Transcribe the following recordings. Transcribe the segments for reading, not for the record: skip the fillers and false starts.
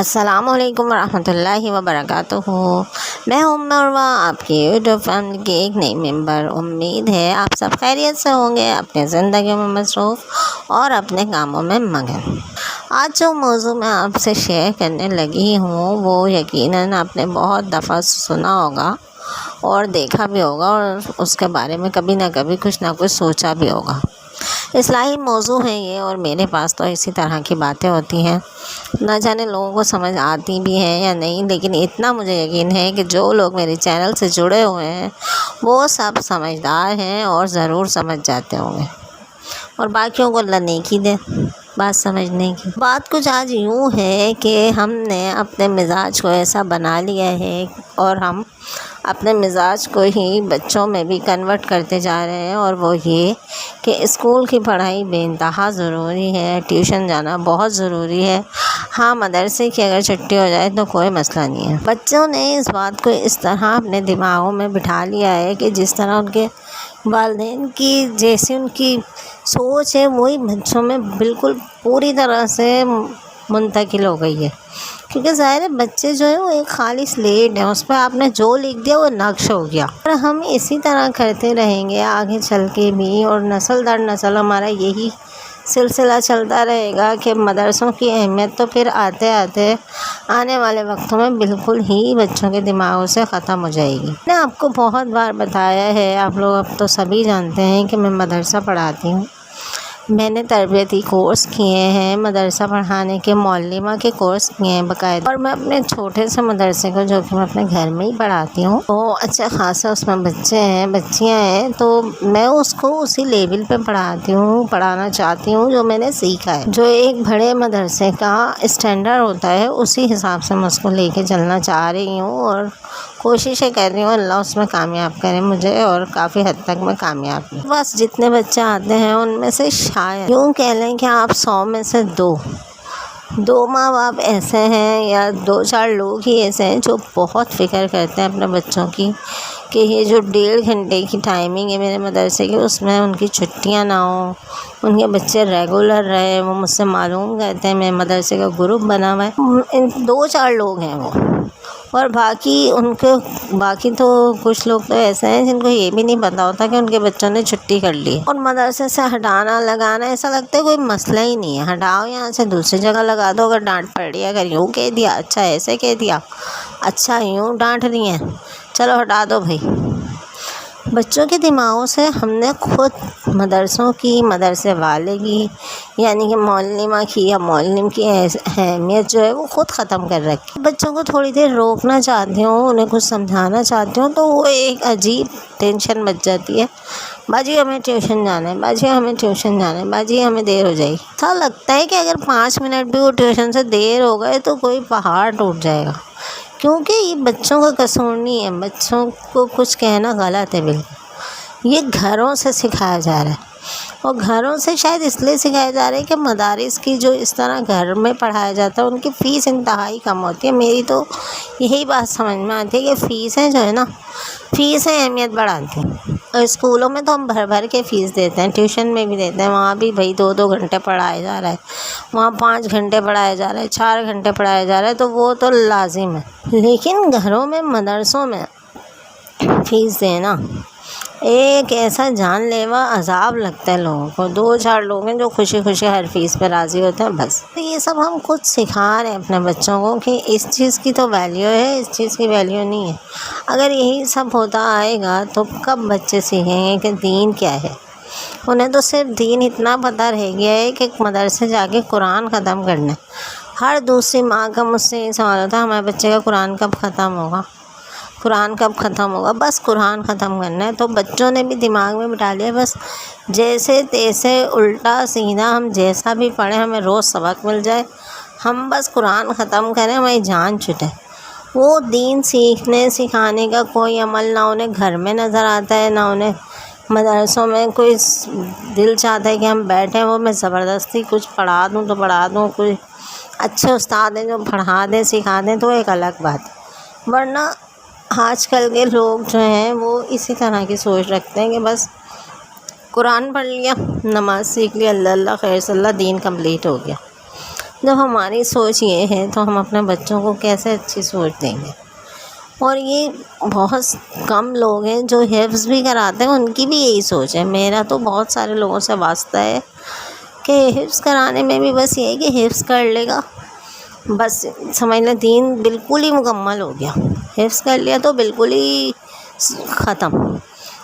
السلام علیکم ورحمۃ اللہ وبرکاتہ۔ میں ہوں مروہ، آپ کی یوٹیوب فیملی کی ایک نئی ممبر۔ امید ہے آپ سب خیریت سے ہوں گے، اپنے زندگی میں مصروف اور اپنے کاموں میں مگن۔ آج جو موضوع میں آپ سے شیئر کرنے لگی ہوں وہ یقیناً آپ نے بہت دفعہ سنا ہوگا اور دیکھا بھی ہوگا، اور اس کے بارے میں کبھی نہ کبھی کچھ نہ کچھ سوچا بھی ہوگا۔ اصلاحی موضوع ہے یہ، اور میرے پاس تو اسی طرح کی باتیں ہوتی ہیں، نہ جانے لوگوں کو سمجھ آتی بھی ہیں یا نہیں، لیکن اتنا مجھے یقین ہے کہ جو لوگ میرے چینل سے جڑے ہوئے ہیں وہ سب سمجھدار ہیں اور ضرور سمجھ جاتے ہوں گے، اور باقیوں کو اللہ نیکی دے بات سمجھنے کی۔ بات کچھ آج یوں ہے کہ ہم نے اپنے مزاج کو ایسا بنا لیا ہے، اور ہم اپنے مزاج کو ہی بچوں میں بھی کنورٹ کرتے جا رہے ہیں، اور وہ یہ کہ اسکول کی پڑھائی بے انتہا ضروری ہے، ٹیوشن جانا بہت ضروری ہے، ہاں مدرسے کی اگر چھٹی ہو جائے تو کوئی مسئلہ نہیں ہے۔ بچوں نے اس بات کو اس طرح اپنے دماغوں میں بٹھا لیا ہے کہ جس طرح ان کے والدین کی جیسی ان کی سوچ ہے وہی بچوں میں بالکل پوری طرح سے منتقل ہو گئی ہے، کیونکہ ظاہر بچے جو ہیں وہ ایک خالی سلیٹ ہیں، اس پہ آپ نے جو لکھ دیا وہ نقش ہو گیا، اور ہم اسی طرح کرتے رہیں گے آگے چل کے بھی، اور نسل در نسل ہمارا یہی سلسلہ چلتا رہے گا کہ مدرسوں کی اہمیت تو پھر آتے آتے آنے والے وقتوں میں بالکل ہی بچوں کے دماغوں سے ختم ہو جائے گی۔ میں نے آپ کو بہت بار بتایا ہے، آپ لوگ اب تو سبھی جانتے ہیں کہ میں مدرسہ پڑھاتی ہوں، میں نے تربیتی کورس کیے ہیں، مدرسہ پڑھانے کے معلمہ کے کورس کیے ہیں باقاعدہ، اور میں اپنے چھوٹے سے مدرسے کو جو کہ میں اپنے گھر میں ہی پڑھاتی ہوں، تو اچھا خاصا اس میں بچے ہیں بچیاں ہیں، تو میں اس کو اسی لیول پہ پڑھاتی ہوں، پڑھانا چاہتی ہوں جو میں نے سیکھا ہے، جو ایک بڑے مدرسے کا اسٹینڈرڈ ہوتا ہے اسی حساب سے میں اس کو لے کے چلنا چاہ رہی ہوں، اور کوششیں کر رہی ہوں، اللہ اس میں کامیاب کرے مجھے، اور کافی حد تک میں کامیاب ہوں۔ بس جتنے بچے آتے ہیں ان میں سے شاید یوں کہہ لیں کہ آپ 100 میں سے دو ماں باپ ایسے ہیں یا 2-4 لوگ ہی ایسے ہیں جو بہت فکر کرتے ہیں اپنے بچوں کی، کہ یہ جو 1.5 گھنٹے کی ٹائمنگ ہے میرے مدرسے کی، اس میں ان کی چھٹیاں نہ ہوں، ان کے بچے ریگولر رہے۔ وہ مجھ سے معلوم کرتے ہیں، میرے مدرسے کا گروپ بنا ہوا ہے، 2-4 لوگ ہیں وہ، اور باقی تو کچھ لوگ تو ایسے ہیں جن کو یہ بھی نہیں پتا ہوتا کہ ان کے بچوں نے چھٹی کر لی، اور مدرسے سے ہٹانا لگانا ایسا لگتا ہے کوئی مسئلہ ہی نہیں ہے، ہٹاؤ یہاں سے دوسری جگہ لگا دو، اگر ڈانٹ پڑ رہی ہے، اگر یوں کہہ دیا، اچھا ایسے کہہ دیا، اچھا یوں ڈانٹ رہی ہیں، چلو ہٹا دو بھائی۔ بچوں کے دماغوں سے ہم نے خود مدرسوں کی، مدرسے والے کی، یعنی کہ معلمہ کی یا معلم کی اہمیت جو ہے وہ خود ختم کر رکھی۔ بچوں کو تھوڑی دیر روکنا چاہتی ہوں، انہیں کچھ سمجھانا چاہتی ہوں، تو وہ ایک عجیب ٹینشن بچ جاتی ہے، باجی ہمیں ٹیوشن جانا ہے، باجی ہمیں ٹیوشن جانا ہے، باجی ہمیں دیر ہو جائے گی۔ ایسا لگتا ہے کہ اگر 5 منٹ بھی وہ ٹیوشن سے دیر ہو گئے تو کوئی پہاڑ ٹوٹ جائے گا، کیونکہ یہ بچوں کا قصور نہیں ہے، بچوں کو کچھ کہنا غلط ہے بالکل، یہ گھروں سے سکھایا جا رہا ہے، اور گھروں سے شاید اس لیے سکھایا جا رہا ہے کہ مدارس کی جو اس طرح گھر میں پڑھایا جاتا ہے ان کی فیس انتہائی کم ہوتی ہے۔ میری تو یہی بات سمجھ میں آتی ہے کہ فیسیں جو ہے نا، فیسیں اہمیت بڑھاتی ہیں، اور اسکولوں میں تو ہم بھر کے فیس دیتے ہیں، ٹیوشن میں بھی دیتے ہیں، وہاں بھی بھائی 2 گھنٹے پڑھایا جا رہا ہے، وہاں 5 گھنٹے پڑھایا جا رہا ہے، 4 گھنٹے پڑھایا جا رہا ہے، تو وہ تو لازم ہے، لیکن گھروں میں مدرسوں میں فیس دینا ایک ایسا جان لیوا عذاب لگتا ہے لوگوں کو۔ 2-4 لوگ ہیں جو خوشی خوشی ہر فیس پہ راضی ہوتے ہیں، بس یہ سب ہم خود سکھا رہے ہیں اپنے بچوں کو کہ اس چیز کی تو ویلیو ہے، اس چیز کی ویلیو نہیں ہے۔ اگر یہی سب ہوتا آئے گا تو کب بچے سیکھیں گے کہ دین کیا ہے؟ انہیں تو صرف دین اتنا پتہ رہ گیا ہے کہ مدرسے جا کے قرآن ختم کرنا ہے۔ ہر دوسری ماں کا مجھ سے یہ سوال ہوتا ہے، ہمارے بچے کا قرآن کب ختم ہوگا، قرآن کب ختم ہوگا، بس قرآن ختم کرنا ہے۔ تو بچوں نے بھی دماغ میں بٹھا لیا بس جیسے تیسے الٹا سیدھا ہم جیسا بھی پڑھیں، ہمیں روز سبق مل جائے، ہم بس قرآن ختم کریں، ہماری جان چھٹے۔ وہ دین سیکھنے سکھانے کا کوئی عمل نہ انہیں گھر میں نظر آتا ہے، نہ انہیں مدرسوں میں کوئی دل چاہتا ہے کہ ہم بیٹھیں، وہ میں زبردستی کچھ پڑھا دوں تو پڑھا دوں، کوئی اچھے استاد ہیں جو پڑھا دیں سکھا دیں تو ایک الگ بات ہے، ورنہ آج کل کے لوگ جو ہیں وہ اسی طرح کی سوچ رکھتے ہیں کہ بس قرآن پڑھ لیا، نماز سیکھ لی، اللہ اللہ خیر صلی اللہ، دین کمپلیٹ ہو گیا۔ جب ہماری سوچ یہ ہے تو ہم اپنے بچوں کو کیسے اچھی سوچ دیں گے؟ اور یہ بہت کم لوگ ہیں جو حفظ بھی کراتے ہیں، ان کی بھی یہی سوچ ہے۔ میرا تو بہت سارے لوگوں سے واسطہ ہے کہ حفظ کرانے میں بھی بس یہ ہے کہ حفظ کر لے گا، بس سمجھ لیں دین بالکل ہی مکمل ہو گیا، حفظ کر لیا تو بالکل ہی ختم،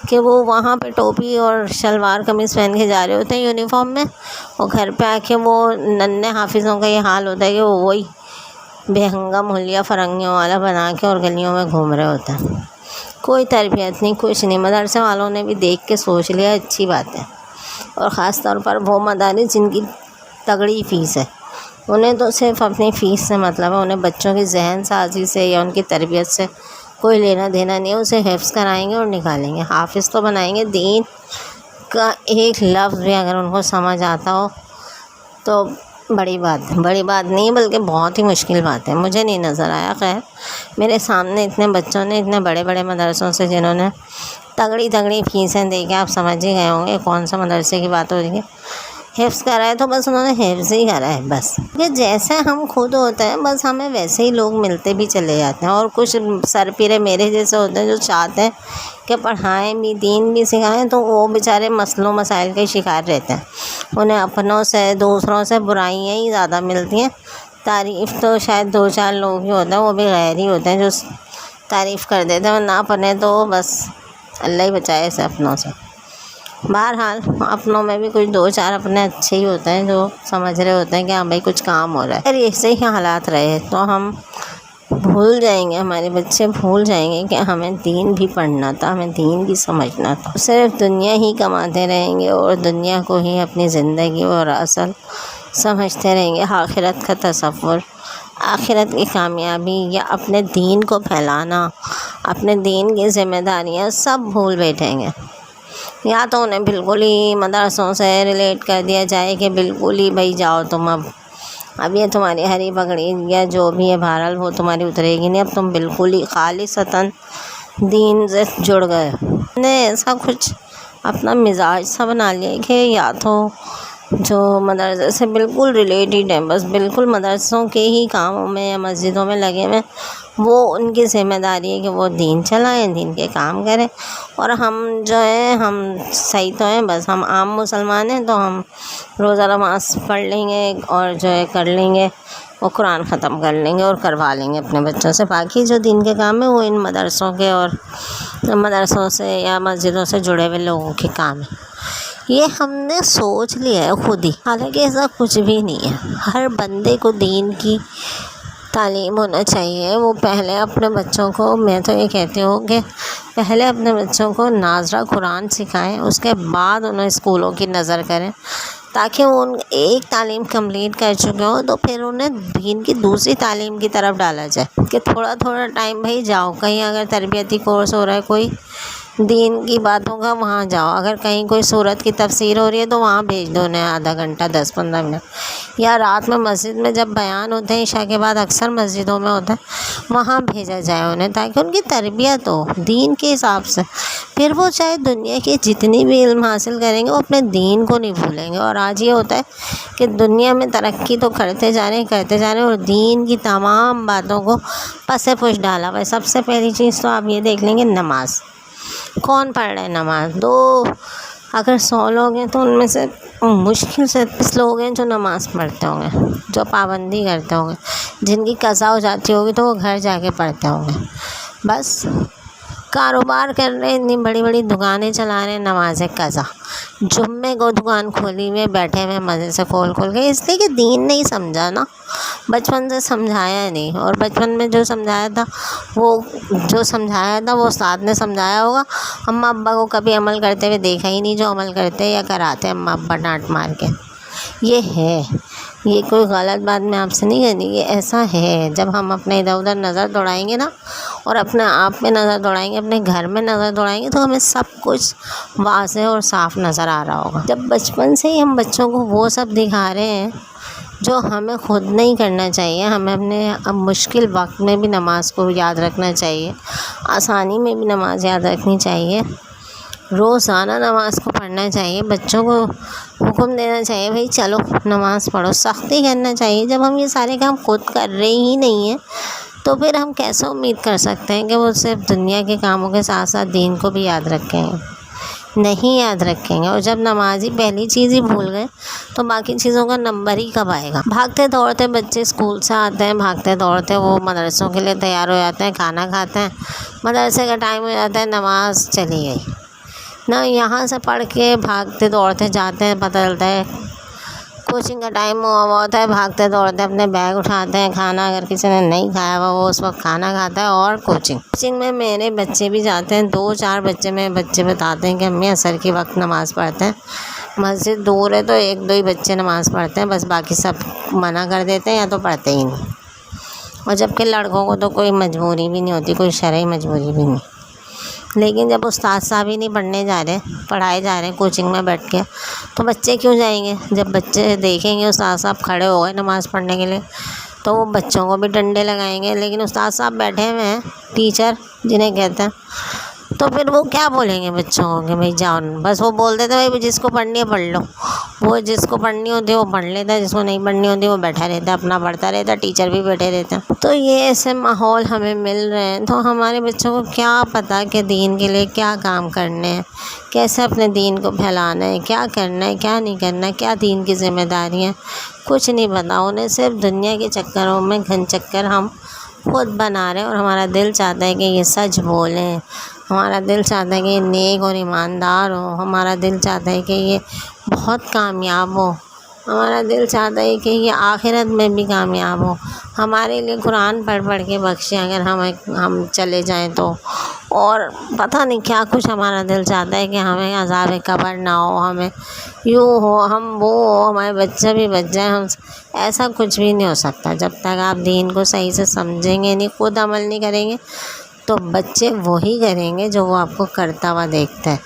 کہ وہ وہاں پہ ٹوپی اور شلوار قمیص پہن کے جا رہے ہوتے ہیں یونیفارم میں، اور گھر پہ آ کے وہ ننھے حافظوں کا یہ حال ہوتا ہے کہ وہ وہی بے ہنگم حلیہ فرنگیوں والا بنا کے اور گلیوں میں گھوم رہے ہوتے ہیں۔ کوئی تربیت نہیں، کچھ نہیں۔ مدرسے والوں نے بھی دیکھ کے سوچ لیا اچھی بات ہے، اور خاص طور پر وہ مدارس جن کی تگڑی فیس ہے، انہیں تو صرف اپنی فیس سے مطلب ہے، انہیں بچوں کی ذہن سازی سے یا ان کی تربیت سے کوئی لینا دینا نہیں ہے۔ اسے حفظ کرائیں گے اور نکالیں گے، حافظ تو بنائیں گے۔ دین کا ایک لفظ بھی اگر ان کو سمجھ آتا ہو تو بڑی بات نہیں بلکہ بہت ہی مشکل بات ہے۔ مجھے نہیں نظر آیا، خیر میرے سامنے اتنے بچوں نے اتنے بڑے بڑے مدرسوں سے جنہوں نے تگڑی فیسیں دے کے، آپ سمجھ ہی گئے ہوں گے کون سا مدرسے کی بات ہو رہی ہے، حفظ کرا ہے تو بس انہوں نے حفظ ہی کرا ہے بس، کہ جیسے ہم خود ہوتے ہیں بس ہمیں ویسے ہی لوگ ملتے بھی چلے جاتے ہیں۔ اور کچھ سر پیرے میرے جیسے ہوتے ہیں جو چاہتے ہیں کہ پڑھائیں بھی، دین بھی سکھائیں، تو وہ بیچارے مسئلوں مسائل کے شکار رہتے ہیں، انہیں اپنوں سے دوسروں سے برائیاں ہی زیادہ ملتی ہیں۔ تعریف تو شاید 2-4 لوگ ہی ہوتے ہیں، وہ بھی غیر ہی ہوتے ہیں جو تعریف کر دیتے ہیں، ورنہ اپنے تو بس اللہ ہی بچائے اسے اپنوں سے۔ بہرحال اپنوں میں بھی کچھ 2-4 اپنے اچھے ہی ہوتے ہیں جو سمجھ رہے ہوتے ہیں کہ ہاں بھائی کچھ کام ہو رہا ہے۔ اگر ایسے ہی حالات رہے تو ہم بھول جائیں گے، ہمارے بچے بھول جائیں گے کہ ہمیں دین بھی پڑھنا تھا، ہمیں دین بھی سمجھنا تھا۔ صرف دنیا ہی کماتے رہیں گے اور دنیا کو ہی اپنی زندگی اور اصل سمجھتے رہیں گے۔ آخرت کا تصور، آخرت کی کامیابی یا اپنے دین کو پھیلانا، اپنے دین کی ذمہ داریاں سب بھول بیٹھیں گے۔ یا تو انہیں بالکل ہی مدرسوں سے ریلیٹ کر دیا جائے کہ بالکل ہی بھائی جاؤ تم، اب یہ تمہاری ہری پگڑی یا جو بھی ہے بہرحال وہ تمہاری اترے گی نہیں، اب تم بالکل ہی خالصتاً دین سے جڑ گئے۔ نے ایسا کچھ اپنا مزاج سا بنا لیا کہ یا تو جو مدرسے سے بالکل ریلیٹڈ ہیں، بس بالکل مدرسوں کے ہی کاموں میں یا مسجدوں میں لگے ہوئے، وہ ان کی ذمہ داری ہے کہ وہ دین چلائیں، دین کے کام کریں، اور ہم جو ہیں ہم صحیح تو ہیں، بس ہم عام مسلمان ہیں تو ہم روزہ نماز پڑھ لیں گے اور جو ہے کر لیں گے، وہ قرآن ختم کر لیں گے اور کروا لیں گے اپنے بچوں سے، باقی جو دین کے کام ہیں وہ ان مدرسوں کے اور مدرسوں سے یا مسجدوں سے جڑے ہوئے لوگوں کے کام ہیں۔ یہ ہم نے سوچ لیا ہے خود ہی، حالانکہ ایسا کچھ بھی نہیں ہے۔ ہر بندے کو دین کی تعلیم ہونا چاہیے۔ وہ پہلے اپنے بچوں کو، میں تو یہ کہتی ہوں کہ پہلے اپنے بچوں کو ناظرہ قرآن سکھائیں، اس کے بعد انہیں اسکولوں کی نظر کریں، تاکہ وہ ایک تعلیم کمپلیٹ کر چکے ہوں تو پھر انہیں دین کی دوسری تعلیم کی طرف ڈالا جائے، کہ تھوڑا تھوڑا ٹائم بھائی جاؤ، کہیں اگر تربیتی کورس ہو رہا ہے کوئی دین کی باتوں کا وہاں جاؤ، اگر کہیں کوئی سورت کی تفسیر ہو رہی ہے تو وہاں بھیج دو انہیں آدھا گھنٹہ 10-15 منٹ، یا رات میں مسجد میں جب بیان ہوتے ہیں عشاء کے بعد اکثر مسجدوں میں ہوتا ہے وہاں بھیجا جائے انہیں، تاکہ ان کی تربیت ہو دین کے حساب سے، پھر وہ چاہے دنیا کے جتنی بھی علم حاصل کریں گے وہ اپنے دین کو نہیں بھولیں گے۔ اور آج یہ ہوتا ہے کہ دنیا میں ترقی تو کرتے جا رہے ہیں اور دین کی تمام باتوں کو پس پش ڈالا ہوا ہے۔ سب سے پہلی چیز تو آپ یہ دیکھ لیں گے، نماز کون پڑھ رہے ہیں؟ نماز اگر 100 لوگ ہیں تو ان میں سے مشکل سے 30 لوگ ہیں جو نماز پڑھتے ہوں گے، جو پابندی کرتے ہوں گے، جن کی قضا ہو جاتی ہوگی تو وہ گھر جا کے پڑھتے ہوں گے۔ بس کاروبار کر رہے ہیں، اتنی بڑی بڑی دکانیں چلا رہے ہیں، نماز قضا، جمعے کو دکان کھولی ہوئے بیٹھے ہوئے مزے سے کھول کے، اس لیے کہ دین نہیں سمجھا نا، بچپن سے سمجھایا نہیں، اور بچپن میں جو سمجھایا تھا وہ استاد نے سمجھایا ہوگا، اماں ابا کو کبھی عمل کرتے ہوئے دیکھا ہی نہیں جو عمل کرتے یا کراتے اماں ابا ڈانٹ مار کے۔ یہ کوئی غلط بات میں آپ سے نہیں کہہ رہی، یہ ایسا ہے۔ جب ہم اپنے ادھر ادھر نظر دوڑائیں گے نا، اور اپنے آپ پہ نظر دوڑائیں گے، اپنے گھر میں نظر دوڑائیں گے، تو ہمیں سب کچھ واضح اور صاف نظر آ رہا ہوگا۔ جب بچپن سے ہی ہم بچوں کو وہ سب دکھا رہے ہیں جو ہمیں خود نہیں کرنا چاہیے، ہمیں اپنے اب مشکل وقت میں بھی نماز کو یاد رکھنا چاہیے، آسانی میں بھی نماز یاد رکھنی چاہیے، روزانہ نماز کو پڑھنا چاہیے، بچوں کو حکم دینا چاہیے بھائی چلو نماز پڑھو، سختی کرنا چاہیے۔ جب ہم یہ سارے کام خود کر رہے ہی نہیں ہیں تو پھر ہم کیسے امید کر سکتے ہیں کہ وہ صرف دنیا کے کاموں کے ساتھ ساتھ دین کو بھی یاد رکھیں گے؟ نہیں یاد رکھیں گے، اور جب نماز ہی پہلی چیز ہی بھول گئے تو باقی چیزوں کا نمبر ہی کب آئے گا؟ بھاگتے دوڑتے بچے اسکول سے آتے ہیں، بھاگتے دوڑتے وہ مدرسوں کے لیے تیار ہو جاتے ہیں، کھانا کھاتے ہیں، مدرسے کا ٹائم ہو جاتا ہے، نماز چلی گئی نہ، یہاں سے پڑھ کے بھاگتے دوڑتے جاتے ہیں، پتہ چلتا ہے کوچنگ کا ٹائم ہوا ہوتا ہے، بھاگتے دوڑتے اپنے بیگ اٹھاتے ہیں، کھانا اگر کسی نے نہیں کھایا ہوا وہ اس وقت کھانا کھاتا ہے، اور کوچنگ میں میرے بچے بھی جاتے ہیں، 2-4 بچے بتاتے ہیں کہ امی عصر کی وقت نماز پڑھتے ہیں، مسجد دور ہے تو 1-2 ہی بچے نماز پڑھتے ہیں، بس باقی سب منع کر دیتے ہیں یا تو پڑھتے ہی نہیں۔ اور جبکہ لڑکوں کو تو کوئی مجبوری بھی نہیں ہوتی، کوئی شرعی مجبوری بھی نہیں، لیکن جب استاد صاحب ہی نہیں پڑھائے جا رہے ہیں کوچنگ میں بیٹھ کے تو بچے کیوں جائیں گے؟ جب بچے دیکھیں گے استاد صاحب کھڑے ہو گئے نماز پڑھنے کے لیے تو وہ بچوں کو بھی ڈنڈے لگائیں گے، لیکن استاد صاحب بیٹھے ہوئے ہیں، ٹیچر جنہیں کہتے ہیں، تو پھر وہ کیا بولیں گے بچوں کو کہ بھائی جاؤ؟ بس وہ بول دیتے بھائی جس کو پڑھنی ہے پڑھ لو، وہ جس کو پڑھنی ہوتی ہے وہ پڑھ لیتا ہے، جس کو نہیں پڑھنی ہوتی وہ بیٹھا رہتا ہے، اپنا پڑھتا رہتا ہے، ٹیچر بھی بیٹھے رہتے ہیں۔ تو یہ ایسے ماحول ہمیں مل رہے ہیں تو ہمارے بچوں کو کیا پتہ کہ دین کے لیے کیا کام کرنے ہیں، کیسے اپنے دین کو پھیلانا ہے، کیا کرنا ہے کیا نہیں کرنا ہے، کیا دین کی ذمہ داری ہیں، کچھ نہیں پتا انہیں، صرف دنیا کے چکروں میں گھن چکر ہم خود بنا رہے ہیں، اور ہمارا دل چاہتا ہے کہ یہ سچ بولیں، ہمارا دل چاہتا ہے کہ یہ نیک اور ایماندار ہو، ہمارا دل چاہتا ہے کہ یہ بہت کامیاب ہو، ہمارا دل چاہتا ہے کہ یہ آخرت میں بھی کامیاب ہو، ہمارے لیے قرآن پڑھ کے بخشے اگر ہم چلے جائیں تو، اور پتہ نہیں کیا کچھ ہمارا دل چاہتا ہے کہ ہمیں عذاب قبر نہ ہو، ہمیں یوں ہو، ہم وہ ہو، ہمارے بچے بھی بچ جائیں، ہم ایسا کچھ بھی نہیں ہو سکتا جب تک آپ دین کو صحیح سے سمجھیں گے نہیں، خود عمل نہیں کریں گے تو بچے وہی کریں گے جو وہ آپ کو کرتا ہوا دیکھتا ہے،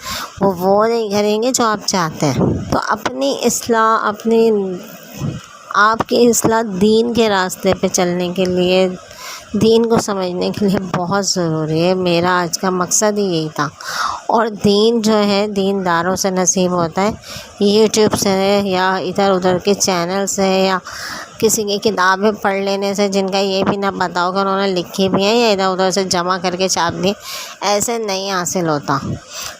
وہ نہیں کریں گے جو آپ چاہتے ہیں۔ تو اپنی اصلاح، آپ کی اصلاح دین کے راستے پہ چلنے کے لیے، دین کو سمجھنے کے لیے بہت ضروری ہے۔ میرا آج کا مقصد ہی یہی تھا، اور دین جو ہے دینداروں سے نصیب ہوتا ہے، یوٹیوب سے یا ادھر ادھر کے چینل سے یا کسی کی کتابیں پڑھ لینے سے، جن کا یہ بھی نہ پتا ہو کہ انہوں نے لکھی بھی ہیں یا ادھر ادھر سے جمع کر کے چھاپ دی، ایسے نہیں حاصل ہوتا۔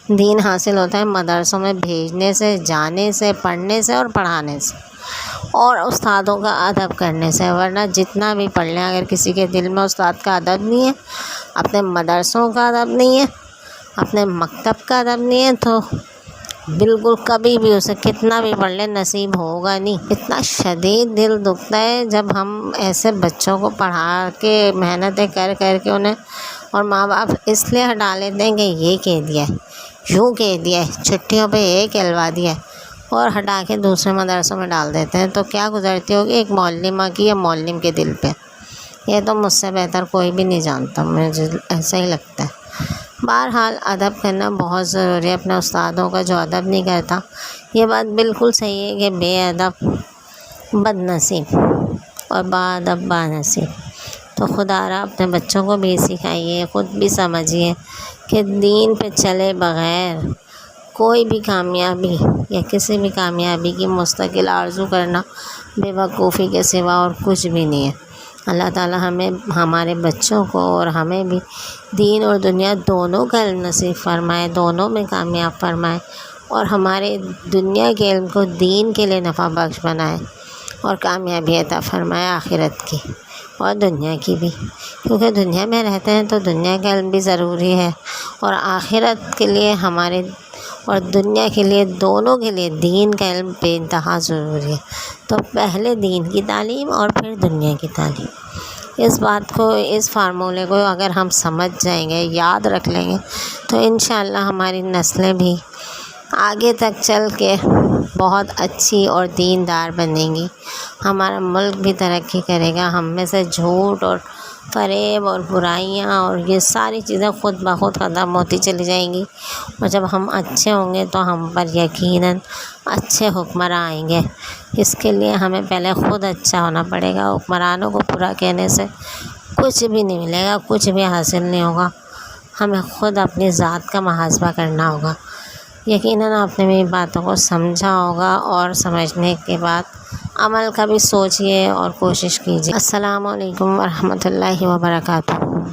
دین حاصل ہوتا ہے مدرسوں میں بھیجنے سے، جانے سے، پڑھنے سے اور پڑھانے سے، اور استادوں کا ادب کرنے سے، ورنہ جتنا بھی پڑھ لیں اگر کسی کے دل میں استاد کا ادب نہیں ہے، اپنے مدرسوں کا ادب نہیں ہے، اپنے مکتب کا ادب نہیں ہے، تو بالکل کبھی بھی اسے کتنا بھی پڑھ لے نصیب ہوگا نہیں۔ اتنا شدید دل دکھتا ہے جب ہم ایسے بچوں کو پڑھا کے محنتیں کر کے انہیں، اور ماں باپ اس لیے ہٹا لیتے ہیں کہ یہ کہہ دیا ہے، یوں کہہ دیا ہے، چھٹیوں پہ یہ کہلوا دیا ہے، اور ہٹا کے دوسرے مدرسوں میں ڈال دیتے ہیں، تو کیا گزرتی ہوگی ایک معلمہ کی یا معلم کے دل پہ؟ یہ تو مجھ سے بہتر کوئی بھی نہیں جانتا، مجھے ایسا ہی لگتا ہے۔ بہرحال ادب کرنا بہت ضروری ہے اپنے استادوں کا، جو ادب نہیں کرتا، یہ بات بالکل صحیح ہے کہ بے ادب بد نصیب اور با ادب با نصیب۔ تو خدا را اپنے بچوں کو بھی سکھائیے، خود بھی سمجھیے کہ دین پہ چلے بغیر کوئی بھی کامیابی یا کسی بھی کامیابی کی مستقل آرزو کرنا بے وقوفی کے سوا اور کچھ بھی نہیں ہے۔ اللہ تعالی ہمیں، ہمارے بچوں کو اور ہمیں بھی دین اور دنیا دونوں کا علم نصیب فرمائے، دونوں میں کامیاب فرمائے، اور ہمارے دنیا کے علم کو دین کے لیے نفع بخش بنائے، اور کامیابی عطا فرمائے آخرت کی اور دنیا کی بھی، کیونکہ دنیا میں رہتے ہیں تو دنیا کا علم بھی ضروری ہے، اور آخرت کے لیے ہمارے اور دنیا کے لیے، دونوں کے لیے دین کا علم بے انتہا ضروری ہے۔ تو پہلے دین کی تعلیم اور پھر دنیا کی تعلیم، اس بات کو، اس فارمولے کو اگر ہم سمجھ جائیں گے، یاد رکھ لیں گے، تو انشاءاللہ ہماری نسلیں بھی آگے تک چل کے بہت اچھی اور دیندار بنیں گی، ہمارا ملک بھی ترقی کرے گا، ہم میں سے جھوٹ اور فریب اور برائیاں اور یہ ساری چیزیں خود بخود ختم ہوتی چلی جائیں گی، اور جب ہم اچھے ہوں گے تو ہم پر یقیناً اچھے حکمراں آئیں گے۔ اس کے لیے ہمیں پہلے خود اچھا ہونا پڑے گا، حکمرانوں کو برا کہنے سے کچھ بھی نہیں ملے گا، کچھ بھی حاصل نہیں ہوگا، ہمیں خود اپنی ذات کا محاسبہ کرنا ہوگا۔ یقیناً آپ نے میری باتوں کو سمجھا ہوگا، اور سمجھنے کے بعد عمل کا بھی سوچیے اور کوشش کیجیے۔ السلام علیکم ورحمۃ اللہ وبرکاتہ۔